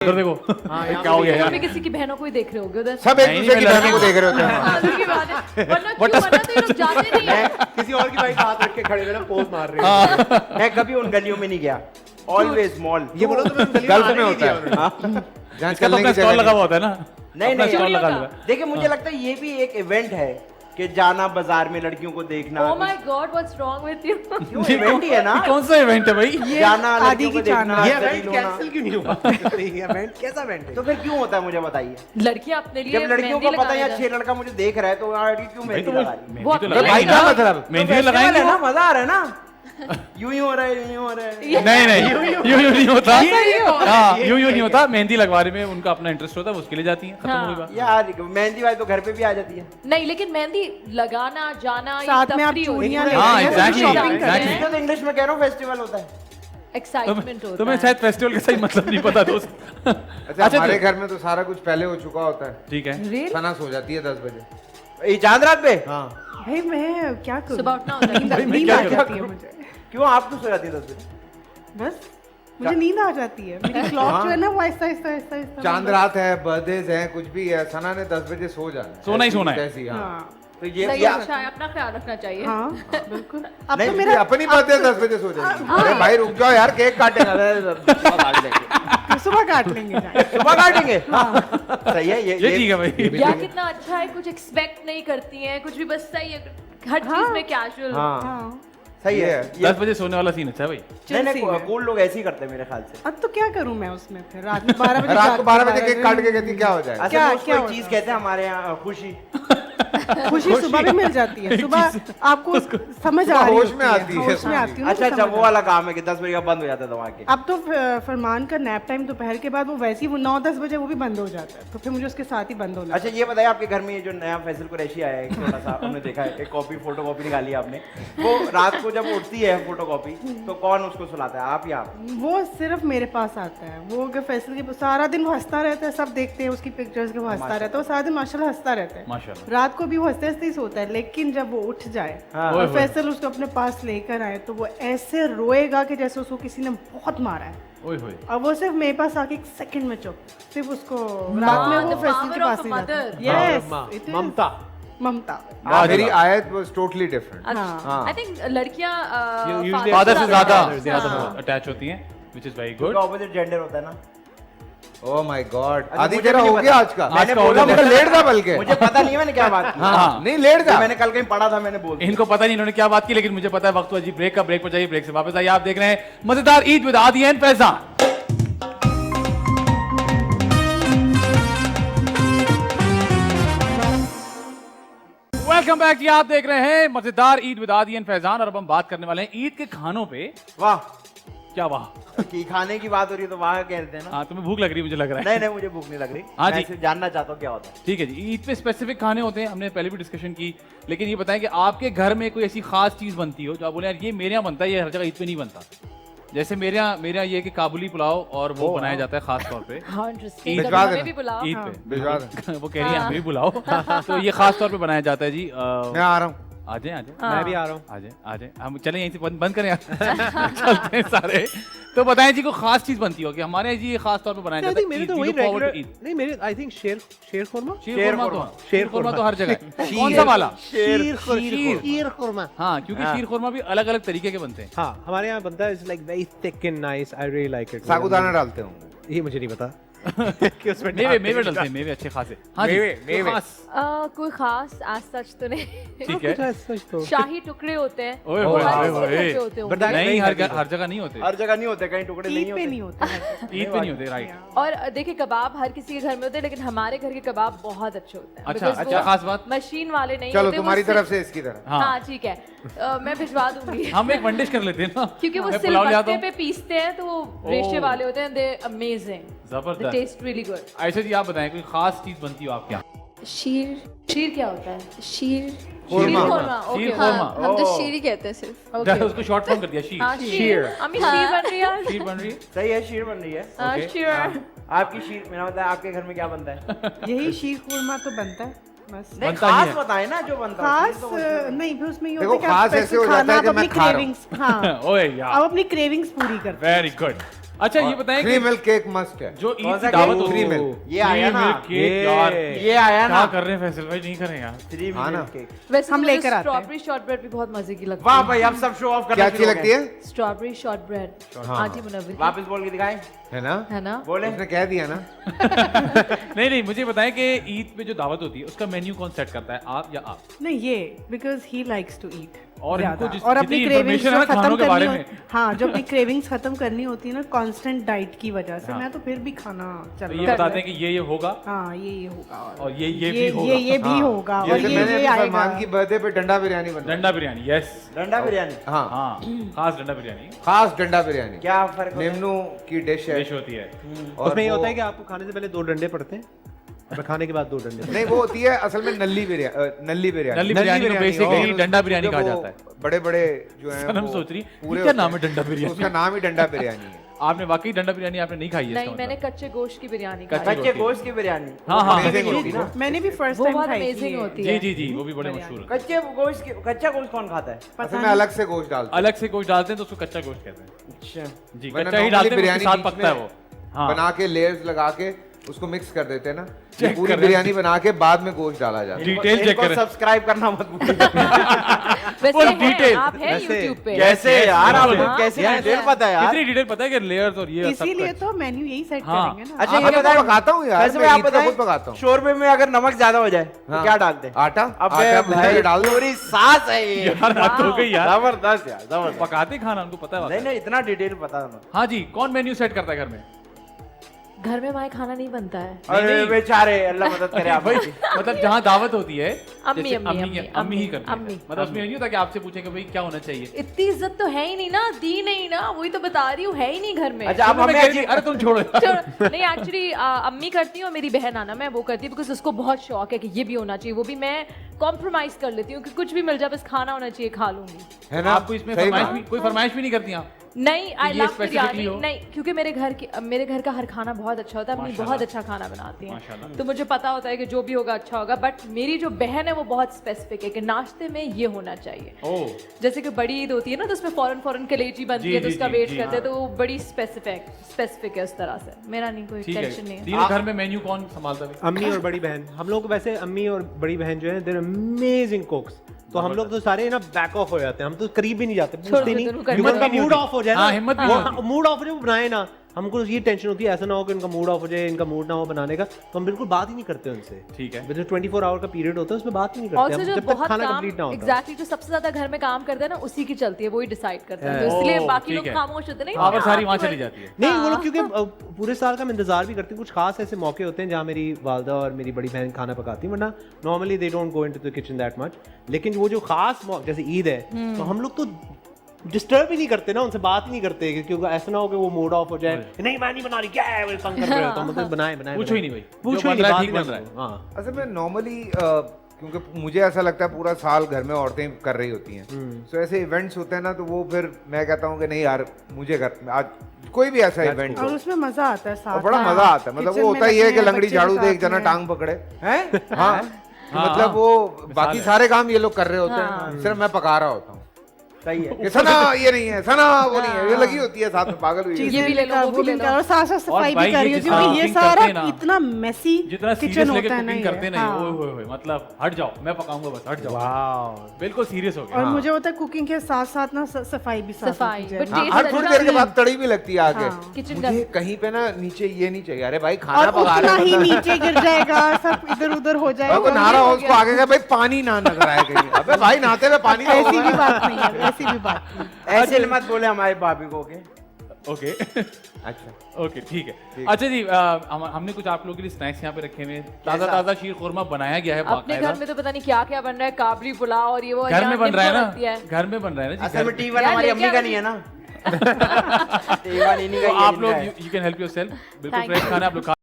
उधर देखो क्या हो गया यार। किसी की बहनों को ही देख रहे होगे उधर। सब एक दूसरे की बहनों को देख रहे होते हैं। वरना तो ये लोग जाते नहीं है। किसी और की बाइक हाथ रख के खड़े हुए ना पोज मार रहे हैं। मैं कभी उन गलियों में नहीं गया, ऑलवेज मॉल। ये बोलो तो मैं उन गलियों गल्फ में होता है है। जहाँ इसका तो चलने अपना की स्टॉल जगह लगा हुआ होता है ना। नहीं अपना नहीं स्टॉल लगा हुआ है। देखिए मुझे लगता है ये भी एक इवेंट है कि जाना बाजार में लड़कियों को देखना। Oh my God, what's wrong with you? क्यों इवेंट ही है ना, कौन सा इवेंट है भाई? जाना लड़कियों को देखना। ये दलील इवेंट होना। कैंसिल क्यों नहीं हुआ? ये इवेंट कैसा इवेंट है? तो फिर क्यों होता है मुझे बताइए। लड़कियां अपने लिए जब लड़कियों को पता है यार 6 लड़का मुझे देख रहा है तो यार क्यों मेहंदी लगा रही है? मेहंदी तो वो- लगाएंगे क्या ना। मतलब? मेहंदी तो तो लगाएंगे festival है ना। ना, मजा आ रहा है ना। यूं ही हो रहा है, यूं ही हो रहा है। नहीं यूं नहीं होता। हाँ ये यूं ठीक नहीं है। होता। मेहंदी लगवाने में उनका अपना इंटरेस्ट होता है, उसके लिए जाती है। खत्म हो गई बात। यार मेहंदी वाली तो घर पे भी आ जाती है। नहीं, लेकिन मेहंदी लगाना जाना साथ में आप चूड़ियां ले हाँ, रहे हैं, exactly, shopping कर रहे exactly. हैं। इसलिए तो इंग्लिश में कह रहा हूँ फेस्टिवल होता है। एक्साइटमेंट होता तुम्हें है। शायद फेस्टिवल का सही मतलब नहीं पता दोस्त। अच्छा हमारे घर में तो सारा कुछ पहले हो चुका होता है। ठीक है। Really? सना सो जाती है 10 बजे। ये चांद रात पे भाई मैं क्या करूं? सुबह उठना होता है। नींद मैं नींद क्या आ करूं? जाती है मुझे। क्यों आप क्यों सो जाती है 10 बजे? बस मुझे नींद आ जाती है। मेरी क्लॉक जो है ना वो आहिस्ता आहिस्ता आहिस्ता आहिस्ता चांद रात है, बर्थडेज है, कुछ भी है, सना ने 10 बजे सो जाना है। सोना ही सोना है। ऐसी, हाँ। हाँ तो ये सही या- अच्छा है, अपना ख्याल रखना चाहिए। हाँ बिल्कुल। अब नहीं तो मेरा अपनी बर्थडे 10 बजे सो जाएगी। अरे भाई रुक जाओ यार, केक काटेगा। सुबह काट लेंगे जाके। सुबह काटेंगे। सही है ये ठीक है भाई। या कितना अच्छा है, कुछ एक्सपेक्ट नहीं करती हैं, कुछ भी बस सही है, हर चीज में कैजुअल। हाँ हाँ सही है। 10 बजे सोने वाला सीन अच्छा है भाई। नहीं नहीं चिल कूल लोग ऐसे ही करते हैं मेरे ख्याल से। अब तो क्या करूं मैं उसमें फिर रात में 12 बजे रात को 12 बजे जाग केक काट के कहती क्या हो जाएगा? असल क्या- में उसको क्या एक होता चीज है? कहते हैं हमारे यहाँ, खुशी। खुशी सुबह भी मिल जाती है। सुबह आपको समझ आ रही होश में आती है। होश में आती है। अच्छा अच्छा वो वाला काम है कि 10 बजे का बंद हो जाता है दवा के। अब तो फरमान का नैप टाइम दोपहर के बाद वो वैसे ही वो 9-10 बजे वो भी बंद हो जाता है, तो फिर मुझे उसके साथ ही बंद होना अच्छा ये बताइए आपके घर में ये जो नया फैसल कुरैशी आया है, एक छोटा सा हमने देखा है, एक कॉपी फोटो कॉपी निकाली है आपने, वो रात को जब उठती है फोटो कॉपी तो कौन उसको सुलाता है, आप या आप? वो सिर्फ मेरे पास आता है। वो अगर फैसल के सारा दिन वो हंसता रहता है, सब देखते हैं उसकी पिक्चर्स के, वो हंसता रहता है, वो सारा दिन माशाल्लाह हंसता रहता है। माशाल्लाह। रात को भी वो हंसते हंसते ही सोता है, लेकिन जब वो उठ जाए हाँ। और फैसल उसको अपने पास लेकर आए तो वो ऐसे रोएगा कि जैसे उसको किसी ने बहुत मारा है। ओए होए। अब वो सिर्फ मेरे पास आके 1 सेकंड में चुप, सिर्फ उसको रात में वो the फैसल के power pass of he a जाता है। mother. Yes, it is. ममता। ममता। मेरी आयत वाज टोटली डिफरेंट। हाँ। आई थिंक लड़कियां usually फादर से ज्यादा हाँ। अटैच होती हैं, which is very क्योंकि good। ऑपोजिट जेंडर होता है ना। ओह माय गॉड, अच्छा, आदि मुझे तेरा भी हो नहीं गया पता। आज का। मैंने का बोला हो गया। मुझे लेट जा बल्कि। मुझे पता नहीं है मैंने क्या बात की। हाँ। नहीं लेट जा। मैंने कल कहीं पढ़ा था, मैंने बोल दिया। इनको पता नहीं इन्होंने क्या बात की, लेकिन मुझे पता है वक्त हुआ जी ब्रेक का। ब्रेक पर जाइए, ब्रेक से वापस आइए। आप देख रहे हैं मजेदार ईद विद आदि एंड फैजान। वेलकम बैक जी, आप देख रहे हैं मजेदार ईद विद आदि एंड फैजान, और अब हम बात करने वाले हैं ईद के खानों पे। वाह क्या वाह? कि खाने की बात हो रही है तो वहाँ कहते हैं ना। हाँ तुम्हें भूख लग रही है, मुझे लग रहा है। नहीं नहीं मुझे भूख नहीं लग रही। हाँ मैं जी। सिर्फ जानना चाहता हूँ क्या होता है। ठीक है जी, ईद पे स्पेसिफिक खाने होते हैं, हमने पहले भी डिस्कशन की। लेकिन ये बताएं कि आपके घर में कोई ऐसी खास चीज बनती हो जो आप बोले यार ये मेरे यहाँ बनता है, ये हर जगह ईद पे नहीं बनता। जैसे मेरे यहाँ ये कि काबुली पुलाव, और वो बनाया जाता है खास तौर पे हाँ, interesting. भिजवा कभी देना। हमें भी बुलाओ। ईद पे। भिजवा दे। वो कह रही है हमें भी बुलाओ। तो ये खास तौर पे बनाया जाता है जी। मैं आ रहा हूँ। आ जाए आ जाए, मैं भी आ रहा हूँ। आ जाए आ जाए, हम चलें यहीं से बंद करें यार। चलते हैं सारे। तो बताएं जी, को खास चीज बनती हो कि हमारे यहाँ जी ये खास तौर पे बनाया जाता है मेरे ईद, तो we वही look forward to regular Eid. नहीं, मेरे आई थिंक शेर खुरमा। शीर खुरमा तो शेर शीर खुरमा तो खुरमा। हर जगह है। कौन सा वाला? शीर खुरमा। हाँ, क्योंकि शीर खुरमा भी अलग अलग तरीके के बनते हैं। हाँ हमारे यहाँ बनता है, it's like very thick and nice, I really like it. Sabudana डालते होंगे। ये मुझे नहीं पता कि उसमें मेवे डलते हैं, मेवे अच्छे खासे। हाँ जी, मेवे। कोई खास? कोई खास आज सच तो नहीं। ठीक है। तो शाही टुकड़े होते हैं। ओए वो ओए हर ओए किसी के घर ओए। पे होते होंगे। बरदाश्त नहीं, नहीं हर जगह नहीं होते। हर जगह नहीं होते, कहीं टुकड़े नहीं ईद पे होते। नहीं होता है। ईद पे नहीं होते, राइट। और देखिए कबाब हर किसी के घर में होते हैं, लेकिन हमारे घर के कबाब बहुत अच्छे होते हैं। अच्छा, Because अच्छा, वो खास बात? मशीन वाले नहीं चलो होते, वो तुम्हारी सिर्फ- तरफ से इसकी तरफ। हाँ, हाँ ठीक है, मैं भिजवा दूंगी। हम एक वनडिश कर लेते हैं ना, क्योंकि वो मैं पुलाव ले आता सिलबट्टे हूँ। पे पीसते हैं तो वो रेशे वाले होते हैं, दे अमेजिंग, दे जबरदस्त। Test really good. ऐसे जी आप बताएं कोई खास चीज बनती हो आपके यहाँ? शीर क्या होता है? शीर खुरमा, शीर ओके। खुरमा। हम तो शीर ही कहते हैं सिर्फ। ओके। उसको शॉर्ट फॉर्म कर दिया, शीर। हाँ, शीर। अम्मी शीर बन रही है। शीर बन रही है। सही है, शीर बन रही है। हाँ, Okay. शीर। आपकी शीर, मेरा मतलब आपके घर में क्या बनता है? यही शीर खुरमा तो बनता है बस। नहीं बनता ही खास है। बताए ना जो बनता है। खास शीर तो बनती है। नहीं, फिर उसमें ये देखो, होता है कि आप खास ऐसे special हो जाता खाना है आप कि मैं अपनी खा रहा हूँ। cravings- हाँ, ओए यार, आप अपनी क्रेविंग्स पूरी करते हैं। Very good. अच्छा ये बताएं फ्री कि मिल्क केक मस्ट है। जो ईद कौन की सा दावत केक? होती है फ्री मिल्क। ये आया ना, केक यार, ये आया क्या ना कर रहे हैं फैसल भाई, नहीं करें यार। 3 हाँ ना। Minute cake. वैसे हम मुझे लेकर आते हैं। स्ट्रॉबेरी शॉर्टब्रेड भी बहुत मजे की लगती वाह है। भाई, अब सब शो ऑफ करना क्या अच्छी शुरू हो लगती गए। है? स्ट्रॉबेरी शॉर्टब्रेड आंटी मुनव्वर की। वापस बोल के दिखाएं, है ना? है ना? बोले। उसने कह दिया ना। नहीं नहीं, मुझे बताएं कि ईद पे जो दावत होती है उसका मेन्यू कौन सेट करता है, आप या आप? नहीं ये because he likes to eat और इनको जिस- और अपनी जितनी क्रेविंग्स information है ना खानों के बारे में। हाँ जो अपनी क्रेविंग्स खत्म करनी होती है ना कांस्टेंट डाइट की वजह से, हाँ। मैं तो फिर भी खाना तो चल ये रहा बताते हैं कि ये होगा हाँ ये होगा और ये भी होगा। ये भी हाँ। होगा और जैसे मैंने ये अभी आएगा। सलमान की बर्थडे पे डंडा बिरयानी बनाई। डंडा बिरयानी, यस। डंडा बिरयानी हाँ, हाँ, खास डंडा बिरयानी खास डंडा बिरयानी। क्या फर्क होता है? निम्नू की डिश है। डिश होती है। और उसमें ये वो- होता है कि आपको खाने से पहले 2 डंडे पड़ते हैं और खाने के बाद 2 डंडे। नहीं, वो होती है असल में नल्ली बिरयानी। नल्ली बिरयानी। नल्ली बिरयानी को basically और डंडा बिरयानी उसके कहा वो जाता है। बड़े-बड़े जो हैं सनम वो सोच रही, पूरे ये क्या होते नाम हैं। है डंडा बिरयानी? उसका नाम ही डंडा बिरयानी है। आपने वाकई डंडा बिरयानी आपने नहीं खाई है इसका नहीं, मैंने मतलब? कच्चे गोश्त की बिरयानी कच्चे खाई। कच्चे गोश्त की बिरयानी। हाँ हाँ Amazing होती है ना। मैंने भी फर्स्ट वो टाइम बहुत खाई थी अमेजिंग ये। होती जी है। जी जी, वो भी बड़े मशहूर है। कच्चे गोश्त की, कच्चा गोश्त कौन खाता है? असल में अलग से गोश्त डालते अलग से गोश्त डालते हैं तो उसको कच्चा गोश्त कहते हैं। अच्छा, जी, वरना कच्चा ही normally डालते हैं, उसके बिरयानी साथ बीच पकता है में वो। हाँ, बना के लेयर्स लगा के उसको मिक्स कर देते हैं ना। ये Check पूरी कर रहे हैं। बिरयानी बना के बाद में गोश्त डाला जाता है। डिटेल चेक इनको करें। सब्सक्राइब करना मत भूलिए। वैसे Full है, detail। आप हैं वैसे- YouTube पे। कैसे यार, हाँ। आपको कैसे हाँ। डिटेल पता है यार? कितनी डिटेल पता है कि लेयर्स और ये सब इसीलिए कुछ। तो मेन्यू यही सेट हाँ। करेंगे ना। अच्छा, हाँ, ये मैं बताएं, पकाता हूँ यार, वैसे मैं मैं आप ईद पे बताएं, खुद पकाता हूँ। शोरबे में अगर नमक ज्यादा हो जाए तो हाँ। क्या डालते हैं? आटा अबे आटा भाई, भून के डाल दो। पूरी सास है ये। यार रात हो गई यार, जबरदस्त यार, जबरदस्त। पकाते खाना उनको पता है नहीं वाकई। नहीं, इतना डिटेल पता है ना। हाँ जी, कौन मेन्यू सेट करता है घर में? घर में हमारे खाना नहीं बनता है। अरे नहीं। बेचारे, अल्लाह मदद करे आप। भाई मतलब जहाँ दावत होती है अम्मी, जैसे अम्मी, अम्मी अम्मी, ही करती है। अम्मी। मतलब उसमें ये नहीं होता कि आपसे पूछे कि भाई क्या होना चाहिए। इतनी इज्जत तो है ही नहीं ना, दी नहीं ना, वही तो बता रही हूँ, है ही नहीं घर में। अच्छा, आप तुम्हें हमें कह रही, अरे तुम छोड़ो यार। चलो, नहीं एक्चुअली अम्मी करती है और मेरी बहन आना मैं वो करती है बिकॉज उसको बहुत शौक है कि ये भी होना चाहिए, वो भी मैं कॉम्प्रोमाइज कर लेती हूँ कि कुछ भी मिल जाए बस खाना होना चाहिए, खा लूंगी। है ना? आपको इसमें सही फरमाइश बात। भी, कोई फरमाइश भी नहीं करती आप? नहीं, आई ये लव specifically बिरयानी। हो? नहीं, क्योंकि मेरे घर का हर खाना बहुत अच्छा होता है, अम्मी माशाल्लाह। बहुत अच्छा खाना बनाती है, माशाल्लाह। तो मुझे पता होता है कि जो भी होगा अच्छा होगा। बट मेरी जो बहन है वो बहुत स्पेसिफिक है कि नाश्ते में ये होना चाहिए। ओह जैसे कि बड़ी ईद होती है ना तो उसमें फौरन कलेजी बनती जी, है तो जी, उसका जी, वेट जी, करते हैं, हाँ। तो वो बड़ी स्पेसिफिक है उस तरह से। मेरा नहीं कोई ठीक टेंशन नहीं है। है। तीनों घर में मेन्यू कौन संभालता है? अम्मी और बड़ी बहन, हम लोग वैसे अम्मी और बड़ी बहन जो है देयर अमेजिंग कुक्स, तो हम लोग तो सारे ना बैक ऑफ हो जाते हैं, हम तो करीब भी नहीं जाते, पूछते देते नहीं, हैं, उनको क्योंकि उनका नहीं मूड होती। ऑफ हो जाए हाँ, हिम्मत ना, नहीं वो होती। मूड ऑफ हो जाए वो बनाए ना, हमको ये टेंशन होती है ऐसा ना हो कि इनका मूड ऑफ हो जाए, इनका मूड ना हो बनाने का, तो हम बिल्कुल बात ही नहीं करते उनसे। ठीक है। जो 24 आवर का पीरियड होता है उसमें बात ही नहीं करते ऑल्सो हम, जो जब तक बहुत खाना काम कंप्लीट ना होता। एग्जैक्टली जो सबसे ज्यादा घर में काम करते हैं ना उसी की चलती है, वही डिसाइड करते हैं, Yeah. तो इसलिए ओह, बाकी ठीक लोग है। खामोश होते हैं। नहीं, पावर सारी आपकी वहाँ चली मर्जी। जाती है। नहीं, वो हाँ। लोग क्योंकि पूरे साल का हम इंतजार भी करते हैं, कुछ खास ऐसे मौके होते हैं जहाँ मेरी वालदा और मेरी बड़ी बहन खाना पकाती है, वरना normally they don't go into the kitchen that much. लेकिन वो जो खास जैसे ईद है तो हम लोग तो डिस्टर्ब ही नहीं करते ना, उनसे बात ही नहीं करते क्योंकि ऐसा ना हो कि वो मूड ऑफ हो जाए, नहीं मैं नहीं बना रही, क्या है वो तंग कर रहे हो, तो मतलब बनाए पूछो ही नहीं भाई, पूछो जो ही बन रहा है नहीं, ठीक बात बन ही रहा नहीं है। करो। हाँ असल में नॉर्मली क्योंकि मुझे ऐसा लगता है पूरा साल घर में औरतें कर रही होती हैं, तो ऐसे इवेंट्स होते हैं ना, तो वो फिर मैं कहता हूँ कि नहीं यार, मुझे घर आज कोई भी ऐसा इवेंट हो और उसमें मजा आता है और साथ बड़ा में। मजा आता है। मतलब किचन वो में होता ही है लगे कि हैं, लंगड़ी बच्चे झाड़ू के दे, एक साथ जना में। टांग पकड़े हैं। हाँ, कि हाँ, मतलब वो बाकी है। सारे काम ये लोग कर रहे होते हाँ। हैं, सिर्फ मैं पका रहा होता हूँ। सही है। कि सना ये नहीं है, सना वो नहीं है, ये लगी होती है साथ में, पागल हुई है। ये भी ले लो, वो भी ले लो। और साथ साथ सफाई भाई भी कर रही ये हो, जितना क्योंकि ये cooking सारा करते हैं ना, इतना मेसी जितना सीरियस किचन लेके होता है ना कुकिंग ये। करते नहीं, हाँ। ओए होए होए, मतलब हट जाओ, मैं पकाऊंगा बस, हट जाओ। वाह, बिल्कुल सीरियस हो और गया। मुझे होता है कुकिंग के साथ साथ ना सफाई भी साथ सफाई, होती but जाए। हाँ, taste हर अच्छा थोड़ी देर के है। बाद तड़ी भी लगती है आगे। हाँ। किचन का मुझे कहीं पे ना नीचे ये नहीं चाहिए, अरे भाई खाना और पका उतना रहे ही हो, नीचे गिर जाएगा, सब इधर उधर हो जाएगा। तो नहा रहा हो उसको आगे का भाई पानी ना नजर आए कहीं। अबे भाई नहाते हुए पानी तो ऐसी होगा भी ना। बात नहीं है, ऐसी भी बात नहीं। ऐसे मत बोले हमारे भाभी को के। ओके अच्छा ओके, ठीक है। अच्छा जी, हमने कुछ आप लोगों के लिए स्नैक्स यहाँ पे रखे हुए हैं। ताज़ा ताज़ा शीर खुरमा बनाया गया है अपने घर बाकायदा। में तो पता नहीं क्या क्या बन रहा है, काबली पुलाव और ये वो। घर में बन रहा है यहाँ निम्बू रखती ना, घर में बन रहा है ना जी, असल घर में में। टी1 यार, हमारी लेके अम्मी का आओ नहीं है ना। टी1 इन्हीं का तो ही है, आप इनका लोग है। यू कैन हेल्प योरसेल्फ, बिल्कुल Thank फ्रेश you. खाना आप लोग खा